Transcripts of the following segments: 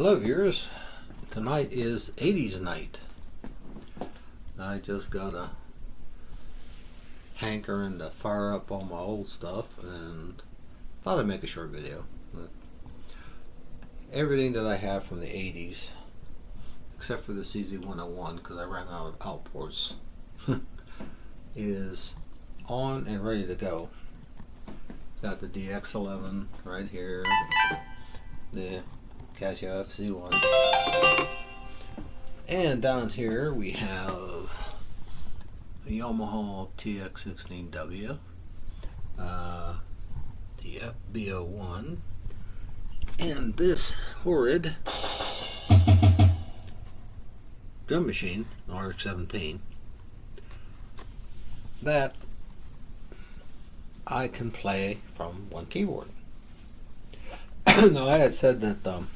Hello viewers, tonight is 80s night. I just got a hankering to fire up all my old stuff and thought I'd make a short video. Everything that I have from the 80s, except for the CZ101 because I ran out of outports, is on and ready to go. Got the DX11 right here, the Casio FC1, and down here we have the Yamaha TX16W, the FB01, and this horrid drum machine, RX-17, that I can play from one keyboard. Now I had said that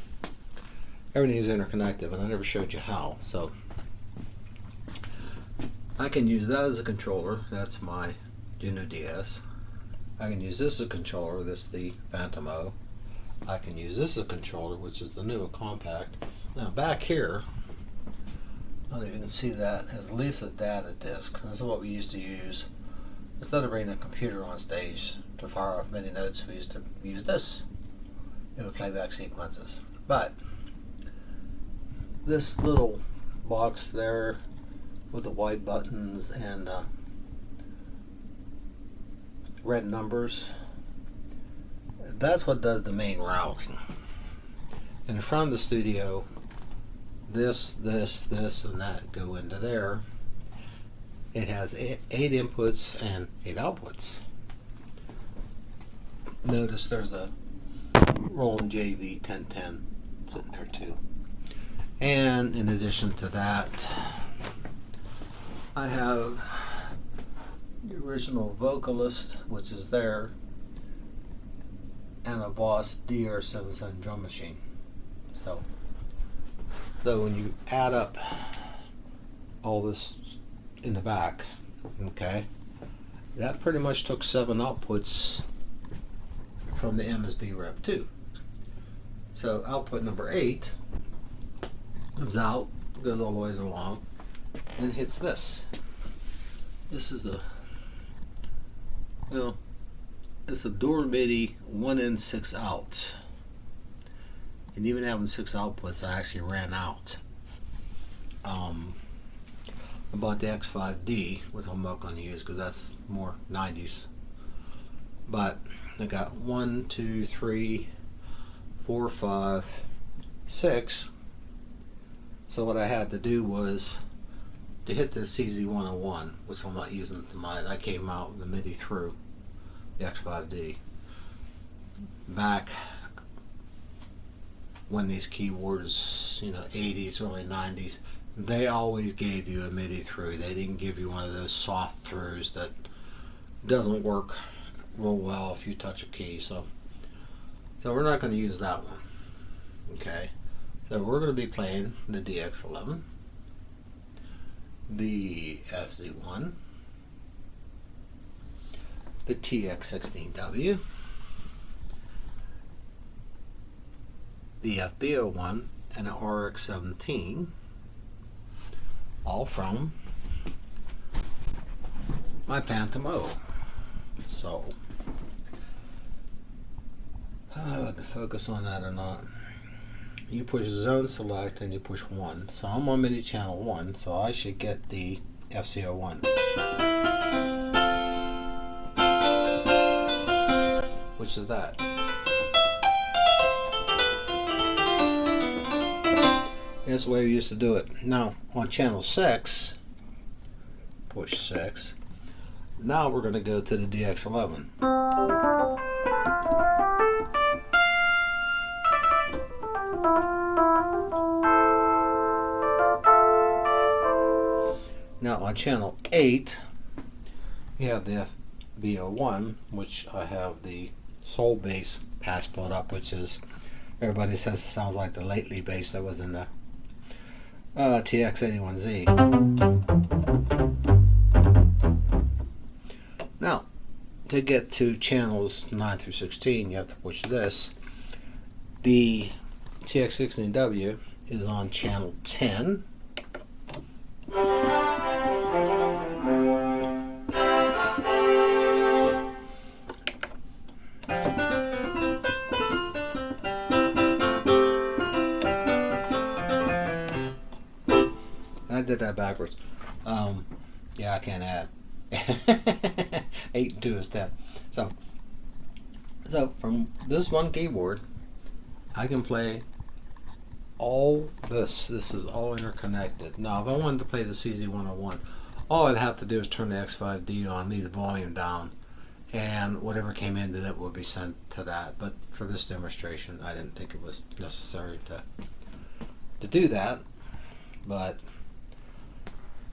everything is interconnected, but I never showed you how. So I can use that as a controller. That's my Juno DS. I can use this as a controller. This is the Phantom O. I can use this as a controller, which is the newer compact. Now back here, I don't know if you can see that, is at least a data disc. This is what we used to use. Instead of bringing a computer on stage to fire off MIDI notes, we used to use this. It would play back sequences. But this little box there with the white buttons and red numbers, that's what does the main routing. In front of the studio, this, and that go into there. It has 8 inputs and 8 outputs. Notice there's a Roland JV 1010 sitting there too. And in addition to that, I have the original Vocalist, which is there, and a Boss DR77 drum machine. So when you add up all this in the back, okay, that pretty much took 7 outputs from the MSB Rev 2. So output number 8 comes out, goes all the ways along, and hits this. This is the, it's a door MIDI 1 in 6 out. And even having 6 outputs, I actually ran out. I bought the X5D, which I'm not going to use because that's more 90s. But I got 1, 2, 3, 4, 5, 6. So what I had to do was to hit the CZ101, which I'm not using tonight. I came out with the MIDI through the X5D. Back when these keyboards, 80s, early 90s, they always gave you a MIDI through. They didn't give you one of those soft throughs that doesn't work real well if you touch a key. So we're not going to use that one. Okay, so we're going to be playing the DX11, the SZ1, the TX16W, the FB01, and the RX-17, all from my Phantom O. So I don't know if to focus on that or not. You push zone select and you push 1. So I'm on MIDI channel 1, so I should get the FC01. Which is that. That's the way we used to do it. Now on channel 6, push 6. Now we're going to go to the DX11. Now on channel 8, you have the FB01, which I have the Soul bass patch pulled up, which is, everybody says it sounds like the lately bass that was in the TX81Z. Now, to get to channels 9 through 16, you have to push this. The TX16W is on channel 10. I did that backwards. Yeah, I can't add. 8 and 2 is 10. So from this one keyboard, I can play all this. This is all interconnected. Now, if I wanted to play the CZ101, all I'd have to do is turn the X5D on, leave the volume down, and whatever came into it would be sent to that. But for this demonstration, I didn't think it was necessary to do that. But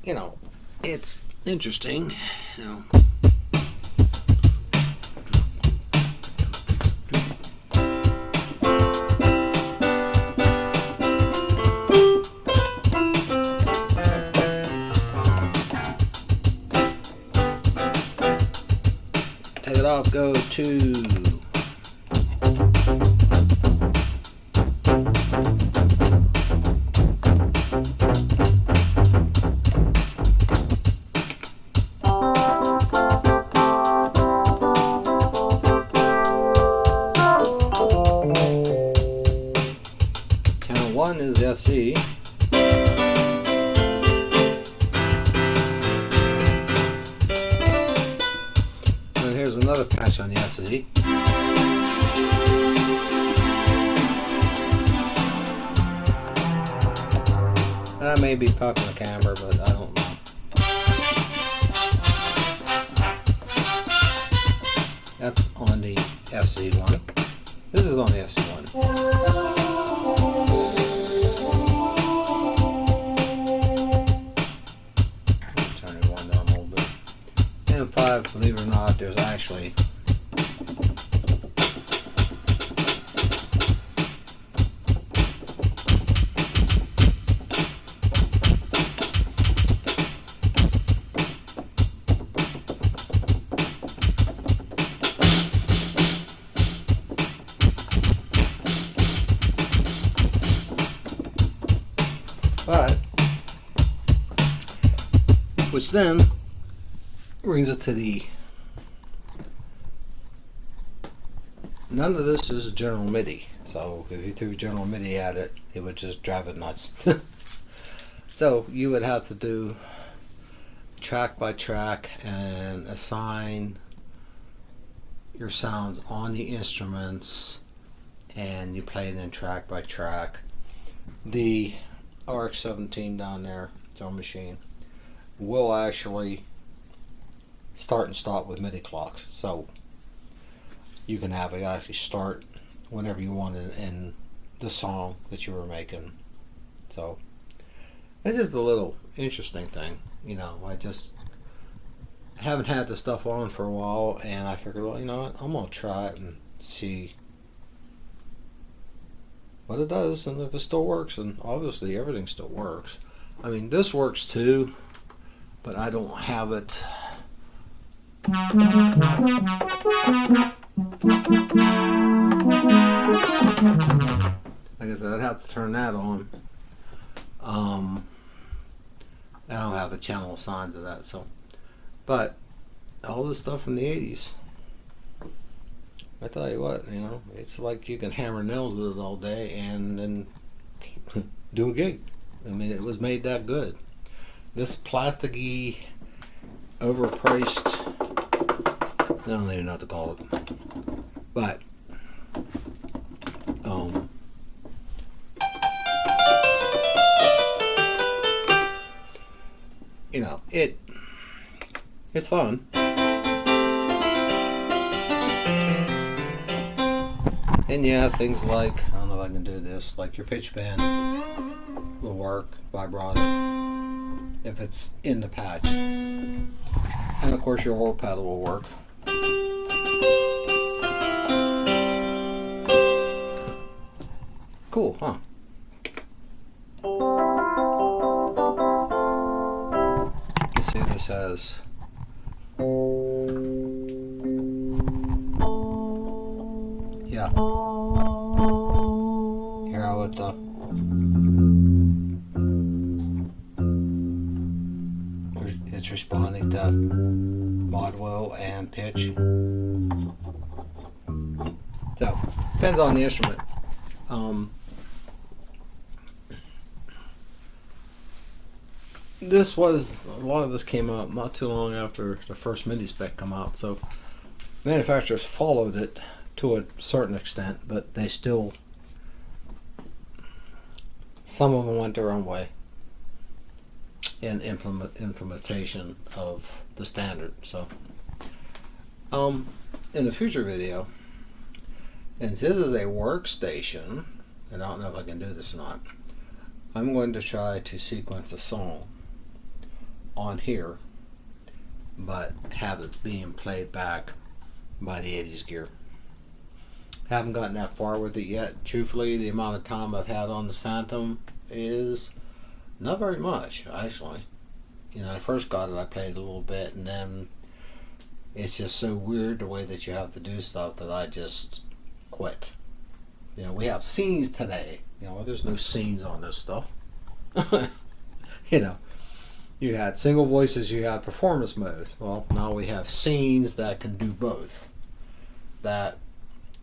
you know, it's interesting, you know. Take it off, go to one is FC. And here's another patch on the FC. That may be popping the camera, but I don't know. That's on the FC one. This is on the FC one. And 5, believe it or not, there's actually which then brings it to the, none of this is general MIDI, so if you threw general MIDI at it, it would just drive it nuts. So you would have to do track by track and assign your sounds on the instruments, and you play it in track by track. The RX-17 down there, drum machine, will actually start and stop with MIDI clocks, so you can have it actually start whenever you want in the song that you were making. So it's just a little interesting thing, you know. I just haven't had this stuff on for a while, and I figured, well, you know what, I'm gonna try it and see what it does and if it still works. And obviously everything still works. I mean, this works too, but I don't have it. Like I said, I'd have to turn that on. I don't have a channel assigned to that, so. But all this stuff from the 80s, I tell you what, you know, it's like you can hammer nails with it all day and then do a gig. I mean, it was made that good. This plasticky, overpriced, I don't even know what to call it, but you know, it's fun. And yeah, things like, I don't know if I can do this, like your pitch bend will work, vibrato, if it's in the patch. And of course your oil pedal will work. Cool, huh? Let's see what this has. Yeah. Here I would tempo and pitch. So, depends on the instrument. A lot of this came out not too long after the first MIDI spec come out, so manufacturers followed it to a certain extent, but they still, some of them went their own way in implementation of the standard. So, in the future video, and this is a workstation, and I don't know if I can do this or not, I'm going to try to sequence a song on here, but have it being played back by the 80's gear. Haven't gotten that far with it yet. Truthfully, the amount of time I've had on this Phantom is not very much, actually. You know, when I first got it, I played a little bit, and then it's just so weird the way that you have to do stuff that I just quit. You know, we have scenes today. You know, there's no scenes on this stuff. You know, you had single voices, you had performance mode. Well, now we have scenes that can do both. That,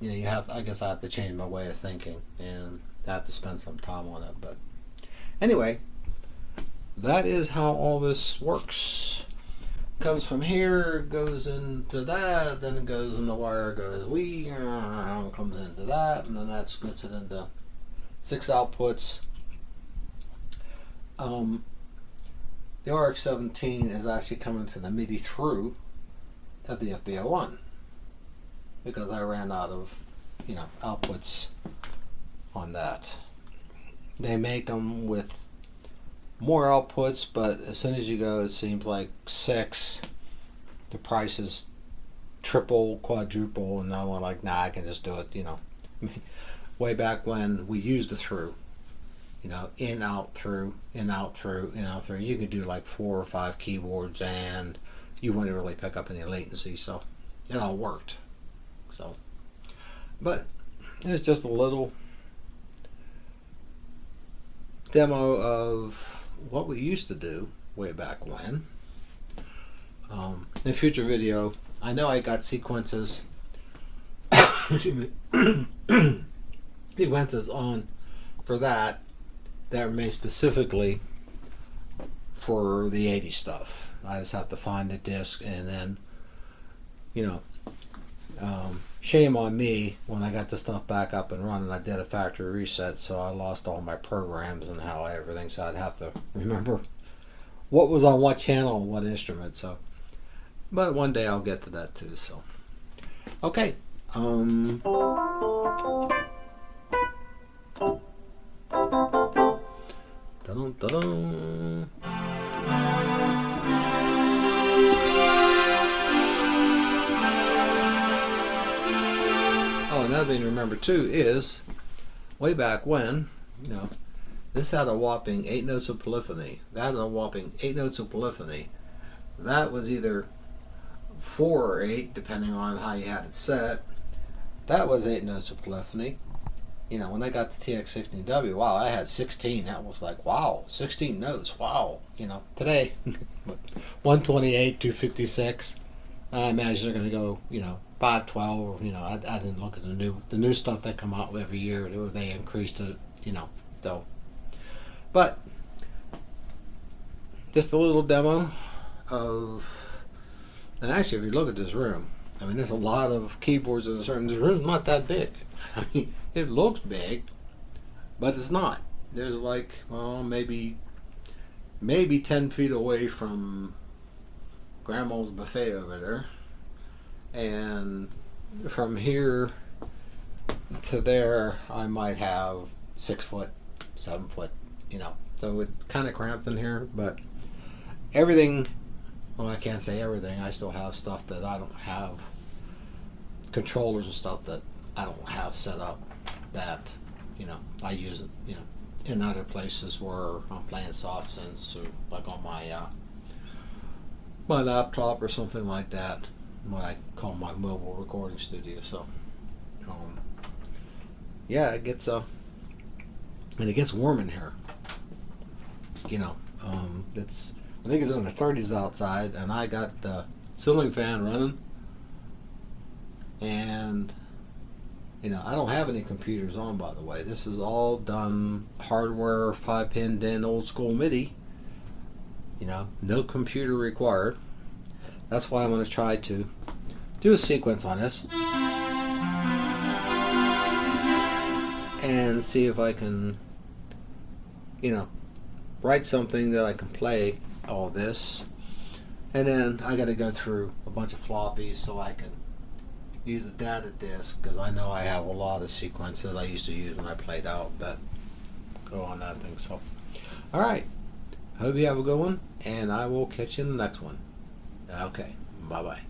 you know, you have, I guess I have to change my way of thinking, and I have to spend some time on it. But anyway, that is how all this works. Comes from here, goes into that, then it goes in the wire, goes comes into that, and then that splits it into 6 outputs. The RX-17 is actually coming through the MIDI through of the FB01 because I ran out of, you know, outputs on that. They make them with more outputs, but as soon as you go, it seems like 6, the price is triple, quadruple, and I'm like, nah, I can just do it, you know. Way back when we used the through, you know, in, out, through, in, out, through, in, out, through, you could do like 4 or 5 keyboards and you wouldn't really pick up any latency, so it all worked. So, but it's just a little demo of what we used to do way back when. In a future video, I know I got sequences sequences on for that are made specifically for the 80s stuff. I just have to find the disc, and then, you know, shame on me, when I got the stuff back up and running, I did a factory reset, so I lost all my programs and how everything, so I'd have to remember what was on what channel and what instrument. So, but one day I'll get to that too. So, okay. Dun-dun-dun. Oh, another thing to remember too is, way back when, you know, this had a whopping 8 notes of polyphony. That had a whopping 8 notes of polyphony. That was either 4 or 8, depending on how you had it set. That was 8 notes of polyphony. You know, when I got the TX16W, wow, I had 16. That was like, wow, 16 notes, wow. You know, today, 128, 256. I imagine they're going to go, you know, 512. Or, you know, I didn't look at the new stuff that come out every year. They increased it, you know, so. But just a little demo of, and actually, if you look at this room, I mean, there's a lot of keyboards in this room. This room's not that big. I mean, it looks big, but it's not. There's like, well, maybe 10 feet away from Grandma's buffet over there, and from here to there, I might have 6 foot, 7 foot, you know. So it's kind of cramped in here, but everything. Well, I can't say everything. I still have stuff that I don't have, controllers and stuff that I don't have set up, that, you know, I use it, you know, in other places where I'm playing soft synths, or like on my laptop or something like that, what I call my mobile recording studio. So, yeah, it gets and it gets warm in here. You know, I think it's in the 30s outside, and I got ceiling fan running. And, I don't have any computers on, by the way. This is all done hardware, 5-pin DIN, old school MIDI. No computer required. That's why I'm going to try to do a sequence on this and see if I can, write something that I can play all this. And then I got to go through a bunch of floppies so I can use a data disk, because I know I have a lot of sequences I used to use when I played out that go on that thing. So, all right. Hope you have a good one, and I will catch you in the next one. Okay. Bye-bye.